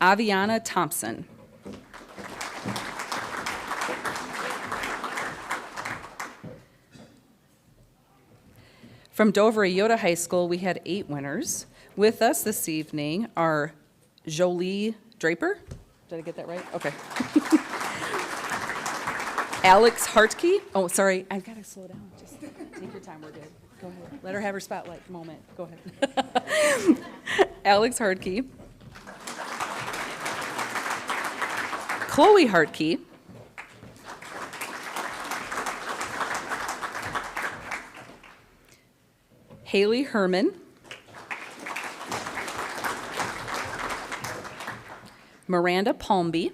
Aviana Thompson, from Dover-Iota High School, we had 8 winners. With us this evening are Jolie Draper. Did I get that right? Okay. Alex Hartke. Oh, sorry. I've got to slow down. Just take your time. We're good. Go ahead. Let her have her spotlight moment. Go ahead. Alex Hartke. Chloe Hartke. Haley Herman. Miranda Palmby.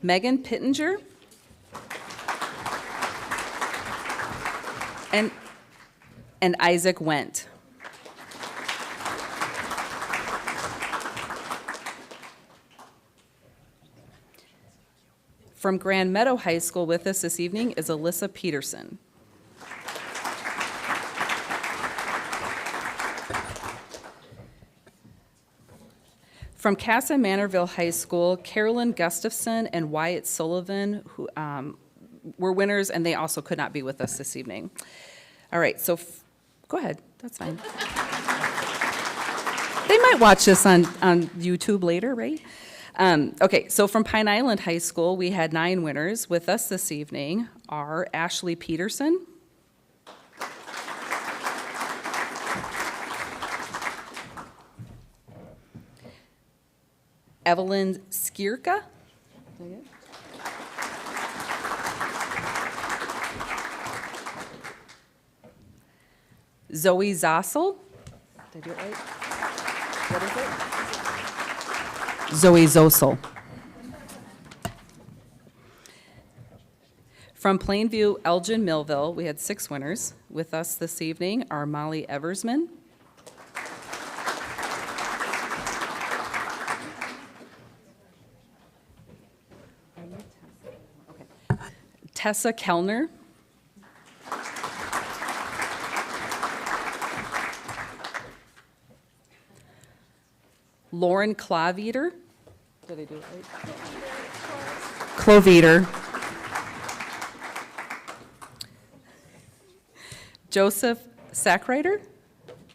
Megan Pittenger. And Isaac Wendt. From Grand Meadow High School with us this evening is Alyssa Peterson. From Casa Manorville High School, Carolyn Gustafson and Wyatt Sullivan, who were winners, and they also could not be with us this evening. All right, so go ahead, that's fine. They might watch this on YouTube later, right? Okay, so from Pine Island High School, we had 9 winners. With us this evening are Ashley Peterson, Evelyn Skierka, Zoe Zossel. Did I do it right? What is it? Zoe Zossel. From Plainview, Elgin, Millville, we had 6 winners. With us this evening are Molly Eversman, Tessa Kellner, Lauren Cloveter. Did I do it right? Cloveter. Joseph Sackreiter.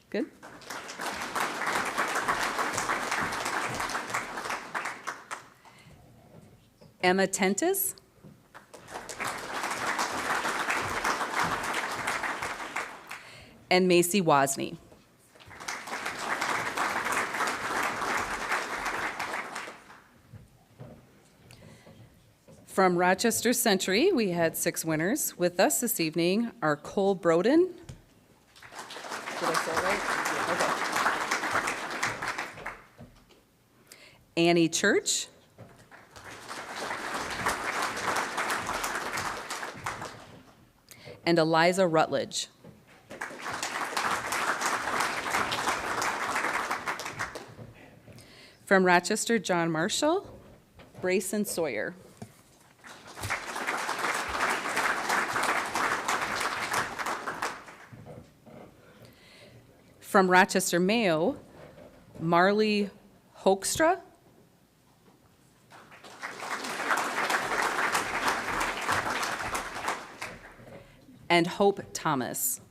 Good. Emma Tentis. And Macy Wozni. From Rochester Century, we had 6 winners. With us this evening are Cole Broden. Did I say it right? Okay. Annie Church. And Eliza Rutledge. From Rochester, John Marshall, Brayson Sawyer. From Rochester, Mayo, Marley Hoekstra. And Hope Thomas.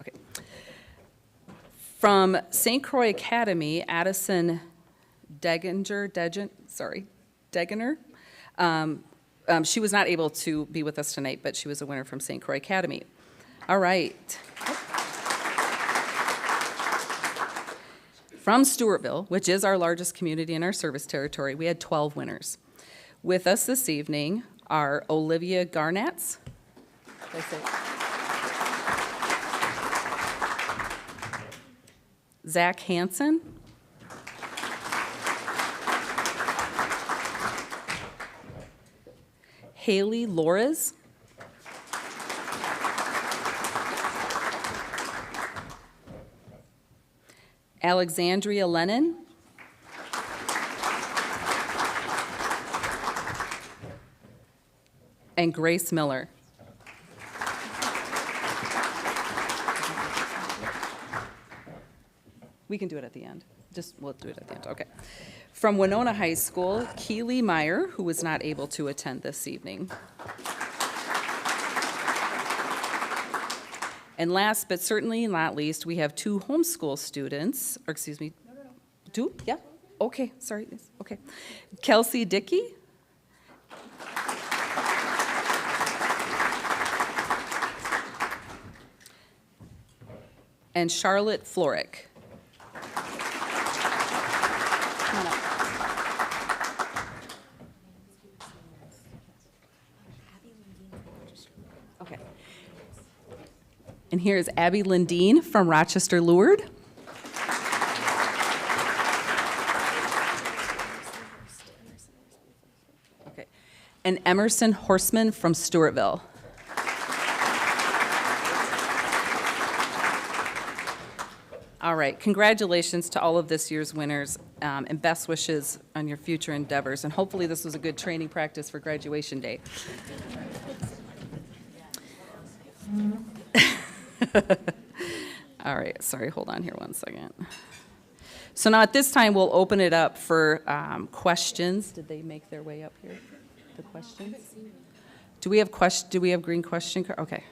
Okay. From St. Croix Academy, Addison Degener. She was not able to be with us tonight, but she was a winner from St. Croix Academy. All right. From Stewartville, which is our largest community in our service territory, we had 12 winners. With us this evening are Olivia Garnatz. Did I say it? Zach Hansen. Haley Lores. Alexandria Lennon. And Grace Miller. We can do it at the end. We'll do it at the end, okay. From Winona High School, Keely Meyer, who was not able to attend this evening. And last but certainly not least, we have 2 homeschool students, or excuse me. No. 2? Yeah, okay, sorry, okay. Kelsey Dickey. And Charlotte Florick. Come on up. Okay. And here is Abby Lindeen from Rochester Lourdes. Okay. And Emerson Horseman from Stewartville. All right, congratulations to all of this year's winners, and best wishes on your future endeavors. And hopefully this was a good training practice for graduation day. All right, sorry, hold on here one second. So now at this time, we'll open it up for questions. Did they make their way up here, the questions? Do we have green question card? Okay.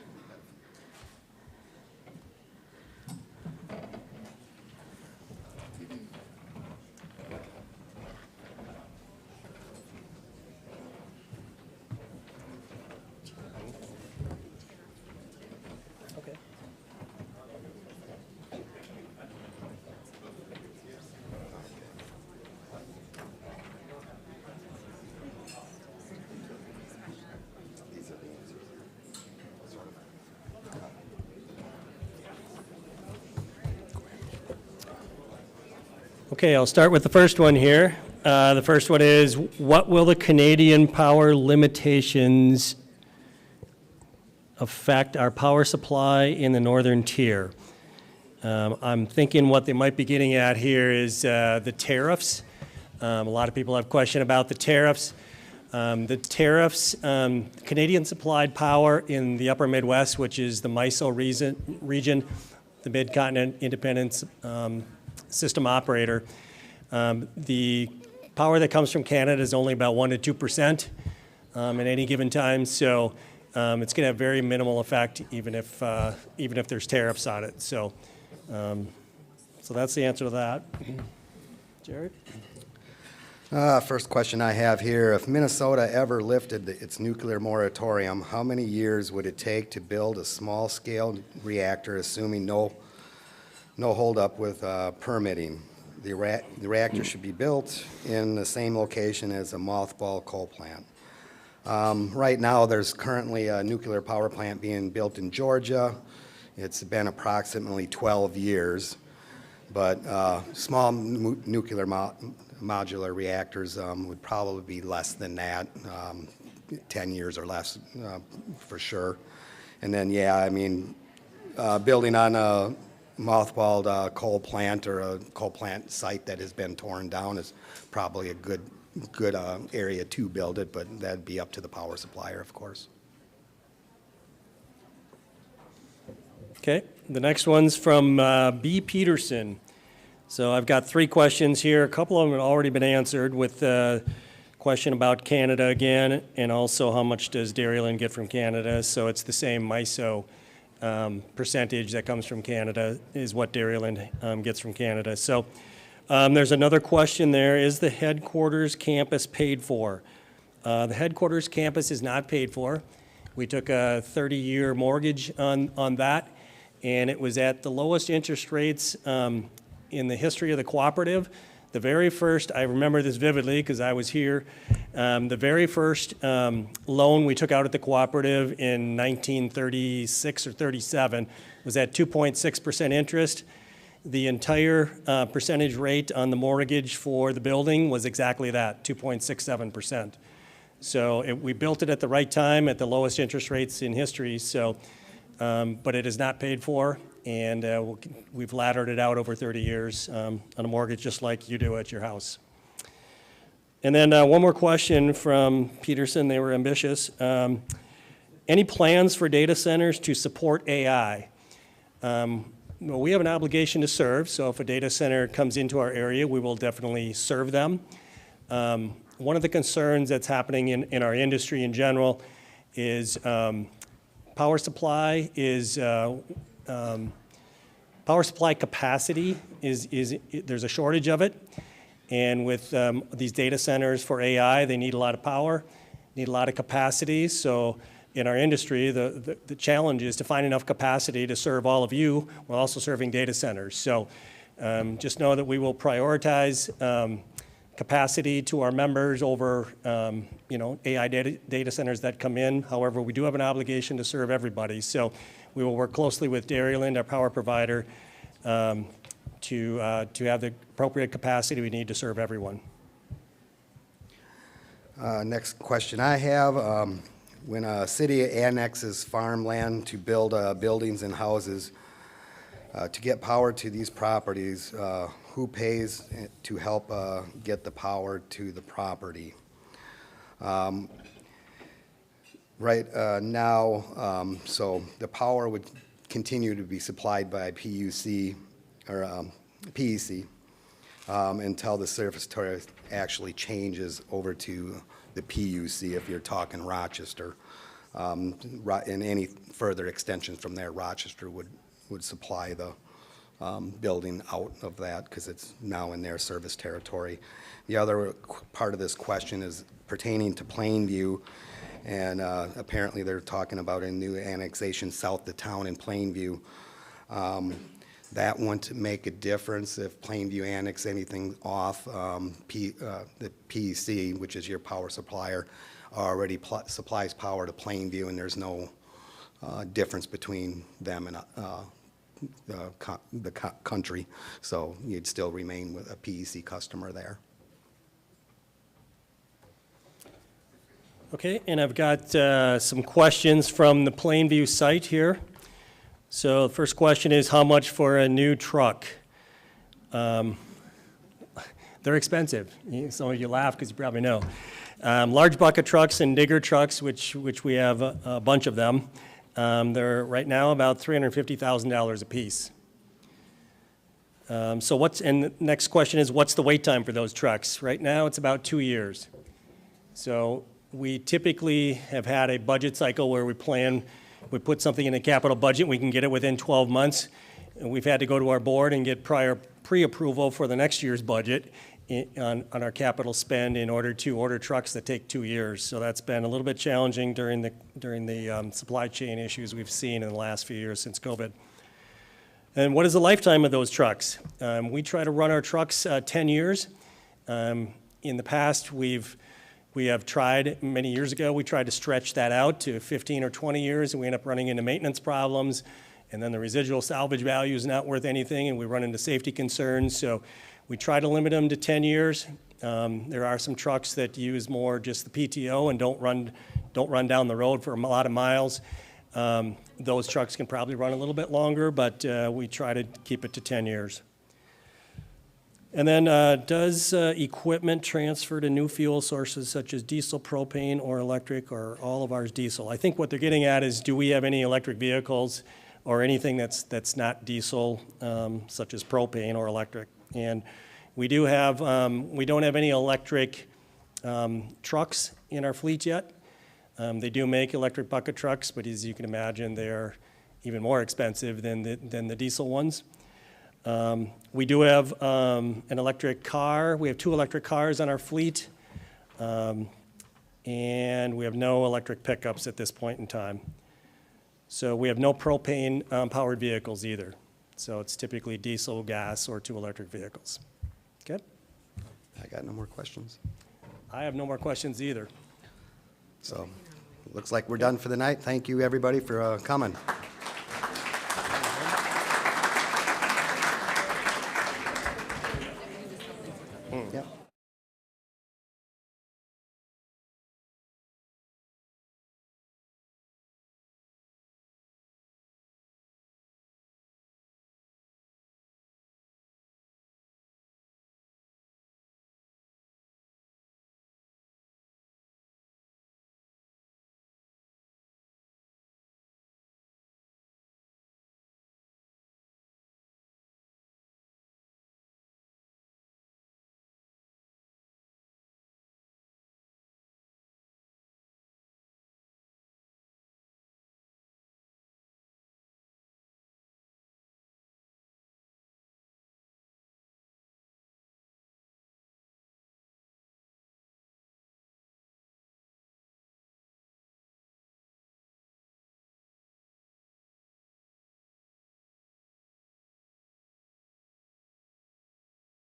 Okay, I'll start with the first one here. The first one is, what will the Canadian power limitations affect our power supply in the northern tier? I'm thinking what they might be getting at here is the tariffs. A lot of people have question about the tariffs. Canadian supplied power in the upper Midwest, which is the MISO region, the Mid-Continent Independent System Operator. The power that comes from Canada is only about 1% to 2% at any given time, so it's going to have very minimal effect, even if there's tariffs on it. So that's the answer to that. Jared? First question I have here, if Minnesota ever lifted its nuclear moratorium, how many years would it take to build a small-scale reactor, assuming no holdup with permitting? The reactor should be built in the same location as a mothball coal plant. Right now, there's currently a nuclear power plant being built in Georgia. It's been approximately 12 years, but small nuclear modular reactors would probably be less than that, 10 years or less for sure. And then, yeah, I mean, building on a mothballed coal plant or a coal plant site that has been torn down is probably a good area to build it, but that'd be up to the power supplier, of course. Okay, the next one's from B. Peterson. So I've got 3 questions here. A couple of them have already been answered with the question about Canada again, and also how much does Dairyland get from Canada. So it's the same MISO percentage that comes from Canada is what Dairyland gets from Canada. So there's another question there. Is the headquarters campus paid for? The headquarters campus is not paid for. We took a 30-year mortgage on that, and it was at the lowest interest rates in the history of the cooperative. The very first, I remember this vividly because I was here, the very first loan we took out at the cooperative in 1936 or 37 was at 2.6% interest. The entire percentage rate on the mortgage for the building was exactly that, 2.67%. So we built it at the right time at the lowest interest rates in history, so, but it is not paid for. And we've laddered it out over 30 years on a mortgage just like you do at your house. And then one more question from Peterson. They were ambitious. Any plans for data centers to support AI? Well, we have an obligation to serve, so if a data center comes into our area, we will definitely serve them. One of the concerns that's happening in our industry in general is power supply capacity there's a shortage of it, and with these data centers for AI, they need a lot of power, need a lot of capacity. So in our industry, the challenge is to find enough capacity to serve all of you while also serving data centers. So just know that we will prioritize capacity to our members over AI data centers that come in. However, we do have an obligation to serve everybody. So we will work closely with Dairyland, our power provider, to have the appropriate capacity we need to serve everyone. Next question I have, when a city annexes farmland to build buildings and houses, to get power to these properties, who pays to help get the power to the property? Right now, so the power would continue to be supplied by PUC or PEC until the service territory actually changes over to the PUC if you're talking Rochester. And any further extensions from there, Rochester would supply the building out of that because it's now in their service territory. The other part of this question is pertaining to Plainview, and apparently they're talking about a new annexation south of town in Plainview. That wouldn't make a difference if Plainview annexed anything off. The PEC, which is your power supplier, already supplies power to Plainview, and there's no difference between them and the country, so you'd still remain with a PEC customer there. Okay, and I've got some questions from the Plainview site here. So the first question is, how much for a new truck? They're expensive. Some of you laugh because you probably know. Large bucket trucks and digger trucks, which we have a bunch of them, they're right now about $350,000 a piece. And the next question is, what's the wait time for those trucks? Right now, it's about 2 years. So we typically have had a budget cycle where we put something in a capital budget, we can get it within 12 months. And we've had to go to our board and get prior pre-approval for the next year's budget on our capital spend in order to order trucks that take 2 years. So that's been a little bit challenging during the supply chain issues we've seen in the last few years since COVID. And what is the lifetime of those trucks? We try to run our trucks 10 years. In the past, we have tried, many years ago, we tried to stretch that out to 15 or 20 years, and we end up running into maintenance problems, and then the residual salvage value is not worth anything, and we run into safety concerns. So we try to limit them to 10 years. There are some trucks that use more just the PTO and don't run down the road for a lot of miles. Those trucks can probably run a little bit longer, but we try to keep it to 10 years. And then does equipment transfer to new fuel sources such as diesel, propane, or electric, or all of ours diesel? I think what they're getting at is, do we have any electric vehicles or anything that's not diesel, such as propane or electric? And we do have, we don't have any electric trucks in our fleet yet. They do make electric bucket trucks, but as you can imagine, they're even more expensive than the diesel ones. We do have an electric car. We have 2 electric cars on our fleet, and we have no electric pickups at this point in time. So we have no propane powered vehicles either. So it's typically diesel, gas, or 2 electric vehicles. Okay? I got no more questions. I have no more questions either. So, looks like we're done for the night. Thank you, everybody, for coming.